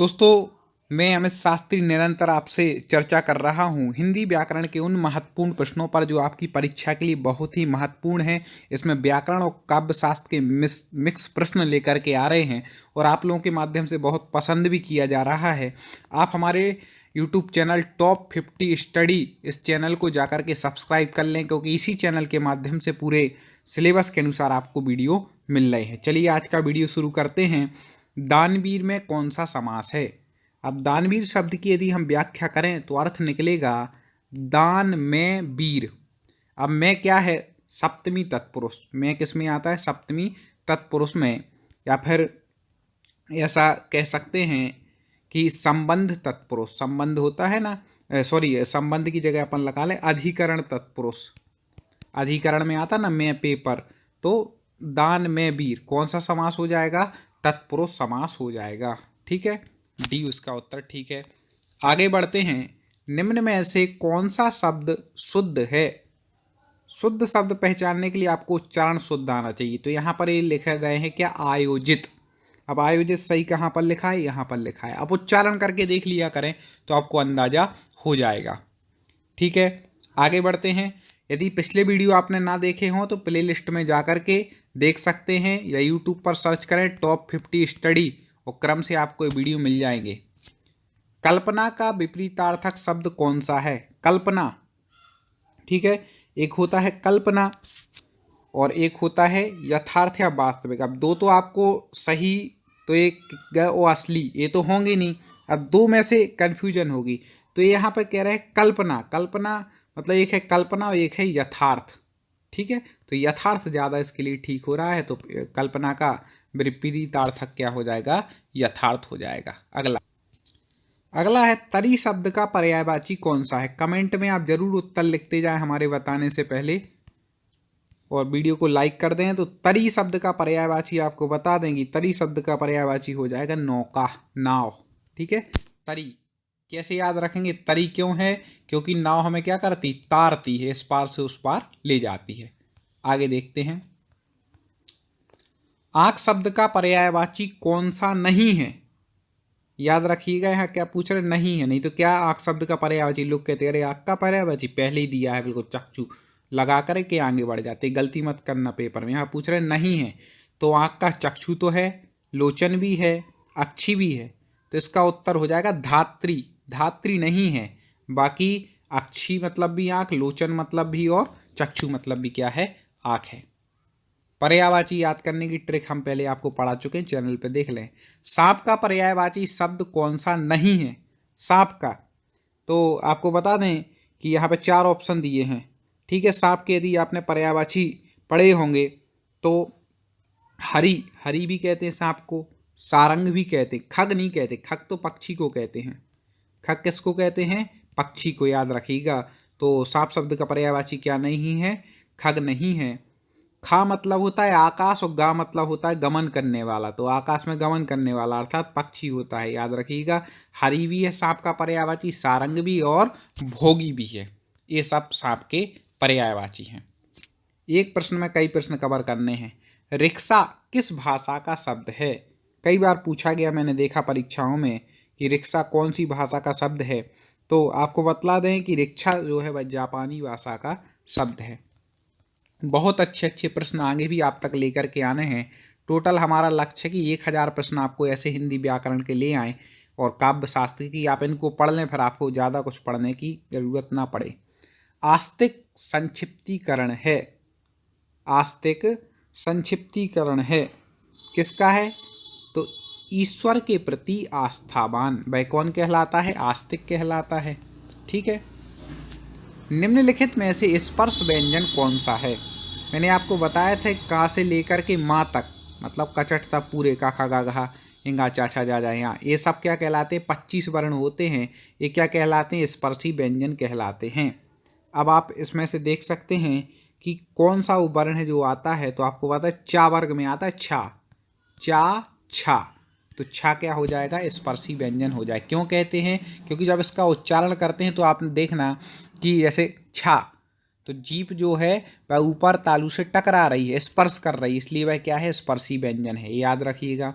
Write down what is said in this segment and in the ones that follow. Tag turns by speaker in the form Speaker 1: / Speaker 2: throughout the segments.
Speaker 1: दोस्तों, मैं अमित शास्त्री निरंतर आपसे चर्चा कर रहा हूँ हिंदी व्याकरण के उन महत्वपूर्ण प्रश्नों पर जो आपकी परीक्षा के लिए बहुत ही महत्वपूर्ण हैं। इसमें व्याकरण और काव्य शास्त्र के मिक्स प्रश्न लेकर के आ रहे हैं और आप लोगों के माध्यम से बहुत पसंद भी किया जा रहा है। आप हमारे यूट्यूब चैनल टॉप 50 स्टडी इस चैनल को जाकर के सब्सक्राइब कर लें, क्योंकि इसी चैनल के माध्यम से पूरे सिलेबस के अनुसार आपको वीडियो मिल रहे हैं। चलिए आज का वीडियो शुरू करते हैं। दानवीर में कौन सा समास है? अब दानवीर शब्द की यदि हम व्याख्या करें तो अर्थ निकलेगा दान में वीर। अब मैं क्या है? सप्तमी तत्पुरुष। मैं किस में आता है? सप्तमी तत्पुरुष में। या फिर ऐसा कह सकते हैं कि संबंध तत्पुरुष। संबंध होता है ना, संबंध की जगह अपन लगा लें अधिकरण तत्पुरुष। अधिकरण में आता ना मैं पेपर, तो दान में वीर कौन सा समास हो जाएगा? तत्पुरुष समास हो जाएगा। ठीक है, डी उसका उत्तर ठीक है। आगे बढ़ते हैं। निम्न में से कौन सा शब्द शुद्ध है? शुद्ध शब्द पहचानने के लिए आपको उच्चारण शुद्ध आना चाहिए। तो यहाँ पर ये लिखे गए हैं क्या? आयोजित। अब आयोजित सही कहाँ पर लिखा है? यहाँ पर लिखा है। अब उच्चारण करके देख लिया करें तो आपको अंदाजा हो जाएगा। ठीक है, आगे बढ़ते हैं। यदि पिछले वीडियो आपने ना देखे हों तो प्लेलिस्ट में जाकर के देख सकते हैं, या यूट्यूब पर सर्च करें टॉप 50 स्टडी और क्रम से आपको ये वीडियो मिल जाएंगे। कल्पना का विपरीतार्थक शब्द कौन सा है? कल्पना। ठीक है, एक होता है कल्पना और एक होता है यथार्थ या वास्तविक। अब दो तो आपको सही, तो एक वो असली, ये तो होंगे नहीं। अब दो में से कन्फ्यूजन होगी। तो ये यहाँ पर कह रहे हैं कल्पना। कल्पना मतलब एक है कल्पना और एक है यथार्थ। ठीक है, तो यथार्थ ज़्यादा इसके लिए ठीक हो रहा है, तो कल्पना का विपरीतार्थक क्या हो जाएगा? यथार्थ हो जाएगा। अगला है तरी शब्द का पर्यायवाची कौन सा है? कमेंट में आप जरूर उत्तर लिखते जाएं हमारे बताने से पहले, और वीडियो को लाइक कर दें। तो तरी शब्द का पर्यायवाची आपको बता देंगी। तरी शब्द का पर्यायवाची हो जाएगा नौका, नाव। ठीक है, तरी कैसे याद रखेंगे? तरी क्यों है? क्योंकि नाव हमें क्या करती? तारती है, इस पार से उस पार ले जाती है। आगे देखते हैं। आंख शब्द का पर्यायवाची कौन सा नहीं है? याद रखिएगा, यहाँ क्या पूछ रहे? नहीं है। नहीं तो क्या आंख शब्द का पर्यायवाची? लोग कहते हैं अरे आंख का पर्यायवाची पहले ही दिया है, बिल्कुल चकचू लगा कर के आगे बढ़ जाते। गलती मत करना पेपर में। यहाँ पूछ रहे नहीं है, तो आंख का चक्षु तो है, लोचन भी है, अक्षी भी है। तो इसका उत्तर हो जाएगा धात्री। धात्री नहीं है। बाकी अक्षी मतलब भी आंख, लोचन मतलब भी और चक्षु मतलब भी क्या है? आंख है। पर्यायवाची याद करने की ट्रिक हम पहले आपको पढ़ा चुके हैं, चैनल पे देख लें। सांप का पर्यायवाची शब्द कौन सा नहीं है? सांप का तो आपको बता दें कि यहाँ पे 4 ऑप्शन दिए हैं। ठीक है, सांप के यदि आपने पर्यायवाची पढ़े होंगे तो हरी, हरी भी कहते हैं सांप को, सारंग भी कहते हैं, खग नहीं कहते। खग तो पक्षी को कहते हैं। खग किसको कहते हैं? पक्षी को, याद रखिएगा। तो सांप शब्द का पर्यायवाची क्या नहीं है? खग नहीं है। खा मतलब होता है आकाश और गा मतलब होता है गमन करने वाला। तो आकाश में गमन करने वाला अर्थात पक्षी होता है, याद रखिएगा। हरी भी है सांप का पर्यायवाची, सारंग भी और भोगी भी है। ये सब सांप के पर्यायवाची हैं। एक प्रश्न में कई प्रश्न कवर करने हैं। रिक्शा किस भाषा का शब्द है? कई बार पूछा गया, मैंने देखा परीक्षाओं में, कि रिक्शा कौन सी भाषा का शब्द है। तो आपको बतला दें कि रिक्शा जो है वह जापानी भाषा का शब्द है। बहुत अच्छे अच्छे प्रश्न आगे भी आप तक लेकर के आने हैं। टोटल हमारा लक्ष्य है कि 1000 प्रश्न आपको ऐसे हिंदी व्याकरण के ले आएँ और काव्य शास्त्र की आप इनको पढ़ लें, फिर आपको ज़्यादा कुछ पढ़ने की ज़रूरत ना पड़े। आस्तिक संक्षिप्तीकरण है। आस्तिक संक्षिप्तीकरण है किसका है? तो ईश्वर के प्रति आस्थावान, वह कौन कहलाता है? आस्तिक कहलाता है। ठीक है, निम्नलिखित में से स्पर्श व्यंजन कौन सा है? मैंने आपको बताया था का से लेकर के माँ तक, मतलब कचट तक पूरे का, खा गा घा हिंगा चाचा जा जा यहाँ, ये सब क्या कहलाते हैं? 25 वर्ण होते हैं। ये क्या कहलाते हैं? स्पर्शी व्यंजन कहलाते हैं। अब आप इसमें से देख सकते हैं कि कौन सा वो वर्ण है जो आता है। तो आपको पता है चा वर्ग में आता है छा, चा छा। तो छा क्या हो जाएगा? स्पर्शी व्यंजन हो जाए। क्यों कहते हैं? क्योंकि जब इसका उच्चारण करते हैं तो आपने देखना कि जैसे छा, तो जीभ जो है वह ऊपर तालू से टकरा रही है, स्पर्श कर रही है, इसलिए वह क्या है? स्पर्शी व्यंजन है। याद रखिएगा।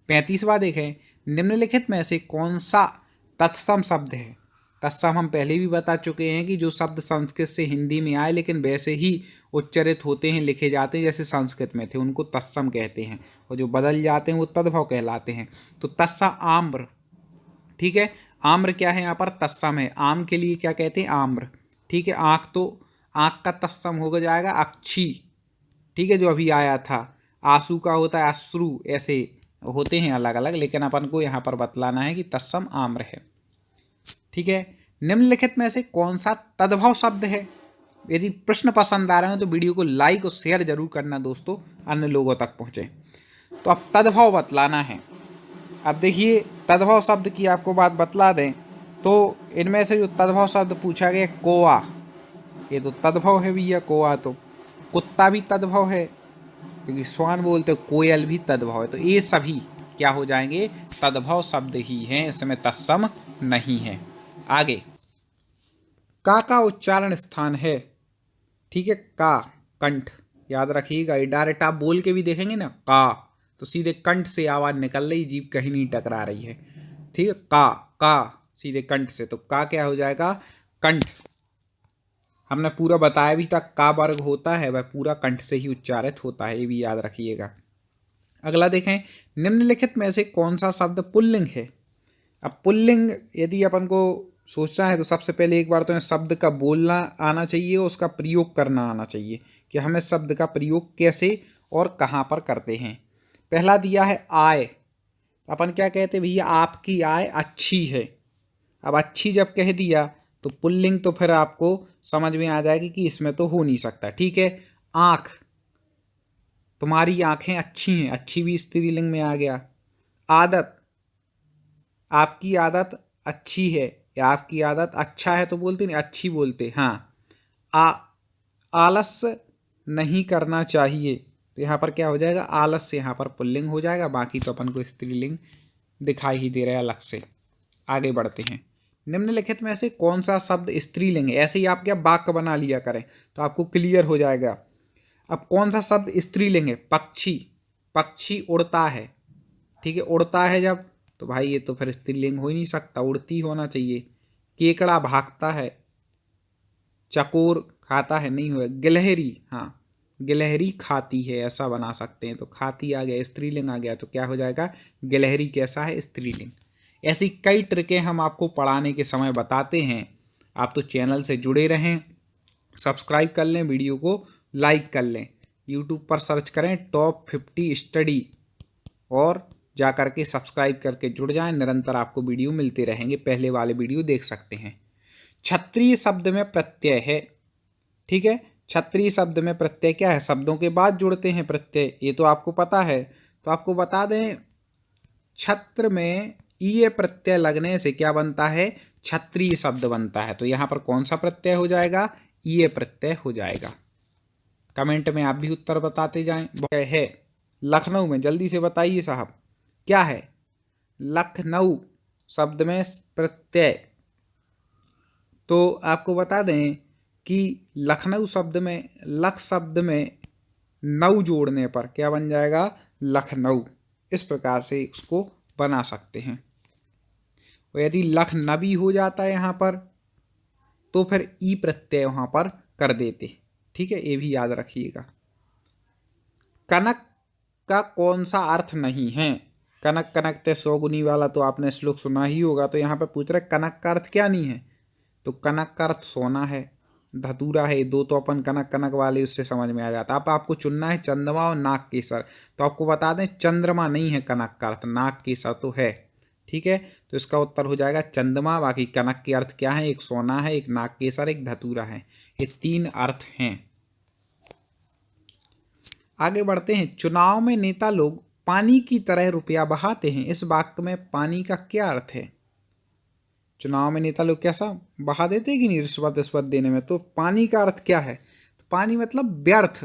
Speaker 1: 35वां देखें। निम्नलिखित में से कौन सा तत्सम शब्द है? तत्सम हम पहले भी बता चुके हैं कि जो शब्द संस्कृत से हिंदी में आए लेकिन वैसे ही उच्चारित होते हैं, लिखे जाते हैं जैसे संस्कृत में थे, उनको तत्सम कहते हैं, और जो बदल जाते हैं वो तद्भव कहलाते हैं। तो तत्सम आम्र, ठीक है, आम्र क्या है यहाँ पर? तत्सम है। आम के लिए क्या कहते हैं? आम्र, ठीक है। आँख, तो आँख का तत्सम हो जाएगा अक्षी, ठीक है, जो अभी आया था। आंसू का होता है अश्रु, ऐसे होते हैं अलग अलग, लेकिन अपन को यहाँ पर बतलाना है कि तत्सम आम्र है, ठीक है। निम्नलिखित में से कौन सा तद्भव शब्द है? यदि प्रश्न पसंद आ रहे हो तो वीडियो को लाइक और शेयर जरूर करना दोस्तों, अन्य लोगों तक पहुँचे। तो अब तद्भव बतलाना है। अब देखिए, तद्भव शब्द की आपको बात बतला दें तो इनमें से जो तद्भव शब्द पूछा गया, कोआ, ये तो तद्भव है भैया, कोआ। तो कुत्ता भी तद्भव है, क्योंकि स्वान बोलते, कोयल भी तद्भव है। तो ये सभी क्या हो जाएंगे? तद्भव शब्द ही हैं, इसमें तत्सम नहीं है। आगे, का उच्चारण स्थान है, ठीक है। का कंठ, याद रखिएगा, ये डायरेक्ट आप बोल के भी देखेंगे ना, का, तो सीधे कंठ से आवाज निकल रही, जीभ कहीं नहीं टकरा रही है, ठीक है। का सीधे कंठ से, तो का क्या हो जाएगा? कंठ। हमने पूरा बताया भी था, का वर्ग होता है वह पूरा कंठ से ही उच्चारित होता है, ये भी याद रखिएगा। अगला देखें, निम्नलिखित में से कौन सा शब्द पुल्लिंग है? अब पुल्लिंग यदि अपन को सोचना है तो सबसे पहले एक बार तो शब्द का बोलना आना चाहिए, उसका प्रयोग करना आना चाहिए कि हमें शब्द का प्रयोग कैसे और कहाँ पर करते हैं। पहला दिया है आय, अपन क्या कहते हैं भैया? आपकी आय अच्छी है। अब अच्छी जब कह दिया तो पुल्लिंग, तो फिर आपको समझ में आ जाएगी कि इसमें तो हो नहीं सकता, ठीक है। आँख, तुम्हारी आँखें अच्छी हैं, अच्छी भी स्त्रीलिंग में आ गया। आदत, आपकी आदत अच्छी है, या आपकी आदत अच्छा है तो बोलते नहीं, अच्छी बोलते, हाँ। आलस्य नहीं करना चाहिए, तो यहाँ पर क्या हो जाएगा? आलस्य यहाँ पर पुल्लिंग हो जाएगा, बाकी तो अपन को स्त्रीलिंग दिखाई ही दे रहा है अलग से। आगे बढ़ते हैं, निम्नलिखित में से कौन सा शब्द स्त्रीलिंग है? ऐसे ही आप क्या वाक्य बना लिया करें तो आपको क्लियर हो जाएगा। अब कौन सा शब्द स्त्रीलिंग है? पक्षी, पक्षी उड़ता है, ठीक है, उड़ता है जब, तो भाई ये तो फिर स्त्रीलिंग हो ही नहीं सकता, उड़ती होना चाहिए। केकड़ा भागता है, चकोर खाता है, नहीं हुआ। गिलहरी, हाँ, गिलहरी खाती है, ऐसा बना सकते हैं, तो खाती आ गया, स्त्रीलिंग आ गया, तो क्या हो जाएगा? गिलहरी कैसा है? स्त्रीलिंग। ऐसी कई ट्रिकें हम आपको पढ़ाने के समय बताते हैं। आप तो चैनल से जुड़े रहें, सब्सक्राइब कर लें, वीडियो को लाइक कर लें, यूट्यूब पर सर्च करें टॉप 50 स्टडी और जा करके सब्सक्राइब करके जुड़ जाएं। निरंतर आपको वीडियो मिलते रहेंगे, पहले वाले वीडियो देख सकते हैं। क्षत्रिय शब्द में प्रत्यय है, ठीक है। क्षत्रिय शब्द में प्रत्यय क्या है? शब्दों के बाद जुड़ते हैं प्रत्यय, ये तो आपको पता है। तो आपको बता दें, छत्र में ईय प्रत्यय लगने से क्या बनता है? क्षत्रिय शब्द बनता है। तो यहाँ पर कौन सा प्रत्यय हो जाएगा? ईय प्रत्यय हो जाएगा। कमेंट में आप भी उत्तर बताते जाएं। है लखनऊ में, जल्दी से बताइए साहब, क्या है? लखनऊ शब्द में प्रत्यय। तो आपको बता दें कि लखनऊ शब्द में, लख शब्द में नऊ जोड़ने पर क्या बन जाएगा? लखनऊ। इस प्रकार से उसको बना सकते हैं। और यदि लखनवी हो जाता है यहाँ पर, तो फिर ई प्रत्यय वहाँ पर कर देते, ठीक है, ये भी याद रखिएगा। कनक का कौन सा अर्थ नहीं है? कनक कनक ते सौगुनी वाला तो आपने श्लोक सुना ही होगा। तो यहाँ पे पूछ रहे कनक का अर्थ क्या नहीं है? तो कनक का अर्थ सोना है, धतूरा है, दो तो अपन कनक कनक वाले उससे समझ में आ जाता। अब आपको चुनना है चंद्रमा और नाग केसर। तो आपको बता दें, चंद्रमा नहीं है कनक का अर्थ, नाग केसर तो है, ठीक है। तो इसका उत्तर हो जाएगा चंद्रमा। बाकी कनक के अर्थ क्या है? एक सोना है, एक नाग केसर, एक धतूरा है, ये 3 अर्थ हैं। आगे बढ़ते हैं, चुनाव में नेता लोग पानी की तरह रुपया बहाते हैं, इस वाक्य में पानी का क्या अर्थ है? चुनाव में नेता लोग कैसा बहा देते हैं कि नहीं रिश्वत देने में? तो पानी का अर्थ क्या है? तो पानी मतलब व्यर्थ,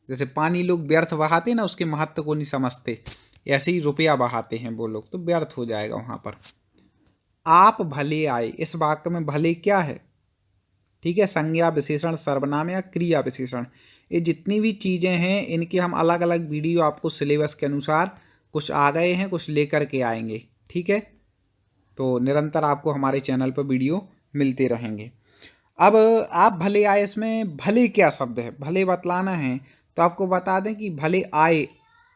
Speaker 1: जैसे पानी लोग व्यर्थ बहाते हैं ना, उसके महत्व को नहीं समझते, ऐसे ही रुपया बहाते हैं वो लोग, तो व्यर्थ हो जाएगा वहाँ पर। आप भले आए, इस वाक्य में भले क्या है? ठीक है, संज्ञा विशेषण, सर्वनाम या क्रिया विशेषण। ये जितनी भी चीज़ें हैं इनकी हम अलग अलग वीडियो आपको सिलेबस के अनुसार कुछ आ गए हैं, कुछ लेकर के आएंगे। ठीक है, तो निरंतर आपको हमारे चैनल पर वीडियो मिलते रहेंगे। अब आप भले आए, इसमें भले क्या शब्द है, भले बतलाना है तो आपको बता दें कि भले आए,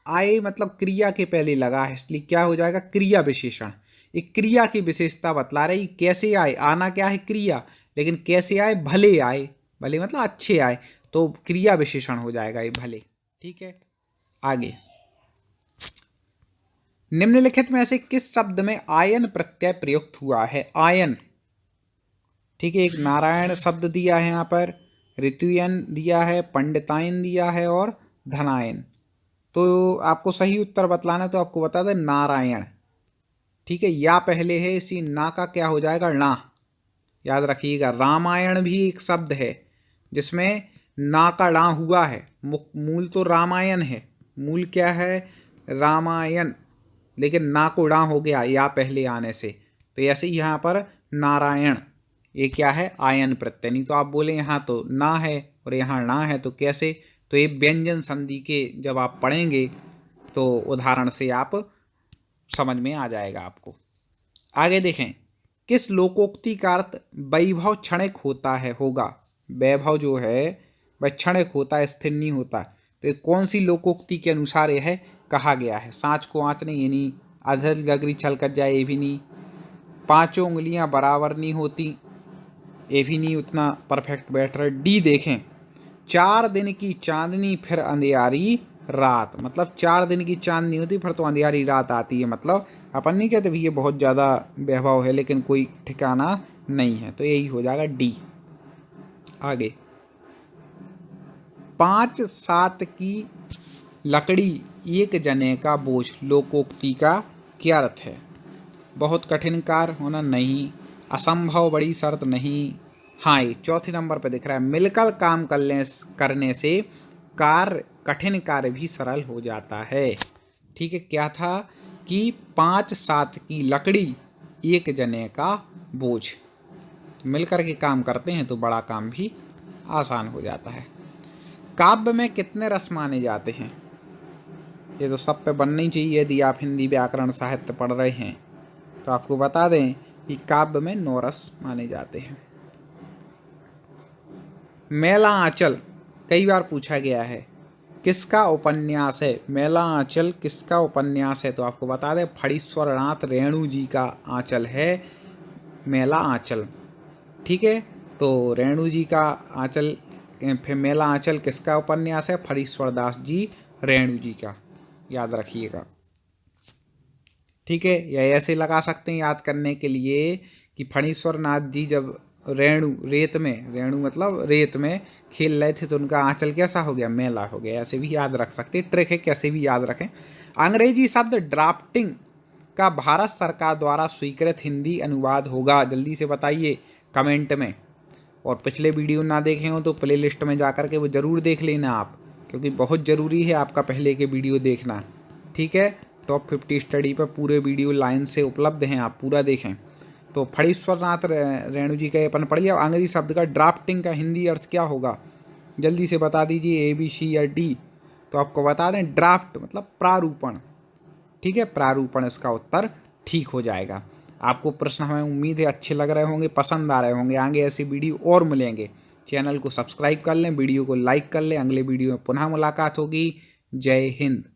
Speaker 1: आए मतलब क्रिया के पहले लगा है, इसलिए क्या हो जाएगा, क्रिया विशेषण। एक क्रिया की विशेषता बतला रही, कैसे आए, आना क्या है क्रिया, लेकिन कैसे आए, भले आए, भले मतलब अच्छे आए, तो क्रिया विशेषण हो जाएगा ये भले। ठीक है, आगे निम्नलिखित में से किस शब्द में आयन प्रत्यय प्रयुक्त हुआ है, आयन। ठीक है, एक नारायण शब्द दिया है यहाँ पर, ऋतुयन दिया है, पंडितायन दिया है और धनायन। तो आपको सही उत्तर बतलाना, तो आपको बता दें नारायण। ठीक है, या पहले है, इसी ना का क्या हो जाएगा, ना। याद रखिएगा, रामायण भी एक शब्द है जिसमें ना का ला हुआ है। मूल तो रामायण है, मूल क्या है, रामायण, लेकिन ना को ला हो गया या पहले आने से। तो ऐसे ही यहाँ पर नारायण, ये क्या है, आयन प्रत्यय। नहीं तो आप बोले यहाँ तो ना है और यहाँ ना है, तो कैसे, तो ये व्यंजन संधि के जब आप पढ़ेंगे तो उदाहरण से आप समझ में आ जाएगा आपको। आगे देखें, किस लोकोक्ति का अर्थ वैभव क्षणिक होता है, होगा। वैभव जो है वह क्षणिक होता है, स्थिर नहीं होता। तो ये कौन सी लोकोक्ति के अनुसार यह कहा गया है, सांच को आँच नहीं, ये नहीं, अधर गगरी छल कर जाए, ये भी नहीं, पांचों उंगलियां बराबर नहीं होती, ये भी नहीं उतना परफेक्ट बैठ रहा। डी देखें, 4 दिन की चांदनी फिर अंधियारी रात, मतलब 4 दिन की चांदनी होती फिर तो अंधियारी रात आती है। मतलब अपन नहीं कहते भी ये बहुत ज़्यादा वैभव है, लेकिन कोई ठिकाना नहीं है, तो यही हो जाएगा डी। आगे, 5-7 की लकड़ी एक जने का बोझ, लोकोक्ति का क्या अर्थ है, बहुत कठिन कार्य होना नहीं, असंभव बड़ी शर्त नहीं। हाँ, ये चौथे नंबर पे दिख रहा है, मिलकर काम करने से कार्य, कठिन कार्य भी सरल हो जाता है। ठीक है, क्या था कि 5-7 की लकड़ी एक जने का बोझ, मिलकर के काम करते हैं तो बड़ा काम भी आसान हो जाता है। काव्य में कितने रस माने जाते हैं, ये तो सब पे बनना ही चाहिए। यदि आप हिंदी व्याकरण साहित्य पढ़ रहे हैं तो आपको बता दें कि काव्य में 9 रस माने जाते हैं। मेला आंचल कई बार पूछा गया है, किसका उपन्यास है, मेला आंचल किसका उपन्यास है, तो आपको बता दें फणीश्वर नाथ रेणु जी का आंचल है मेला आंचल। ठीक है, तो रेणु जी का आंचल, फिर मेला आंचल किसका उपन्यास है, फणीश्वर दास जी रेणु जी का, याद रखिएगा। ठीक है, या ऐसे लगा सकते हैं याद करने के लिए कि फणीश्वर नाथ जी जब रेत मतलब रेत में खेल रहे थे तो उनका आंचल कैसा हो गया, मेला हो गया। ऐसे भी याद रख सकते हैं, ट्रिक है, कैसे भी याद रखें। अंग्रेजी शब्द ड्राफ्टिंग का भारत सरकार द्वारा स्वीकृत हिंदी अनुवाद होगा, जल्दी से बताइए कमेंट में। और पिछले वीडियो ना देखे हो तो प्लेलिस्ट में जा कर के वो ज़रूर देख लेना आप, क्योंकि बहुत ज़रूरी है आपका पहले के वीडियो देखना। ठीक है, टॉप 50 स्टडी पर पूरे वीडियो लाइन से उपलब्ध हैं, आप पूरा देखें। तो फणीश्वर नाथ रेणु जी का अपन पढ़ लिया। अंग्रेजी शब्द का ड्राफ्टिंग का हिंदी अर्थ क्या होगा, जल्दी से बता दीजिए, A B C या D। तो आपको बता दें ड्राफ्ट मतलब प्रारूपण। ठीक है, प्रारूपण इसका उत्तर ठीक हो जाएगा। आपको प्रश्न हमें उम्मीद है अच्छे लग रहे होंगे, पसंद आ रहे होंगे। आगे ऐसी वीडियो और मिलेंगे, चैनल को सब्सक्राइब कर लें, वीडियो को लाइक कर लें। अगले वीडियो में पुनः मुलाकात होगी। जय हिंद।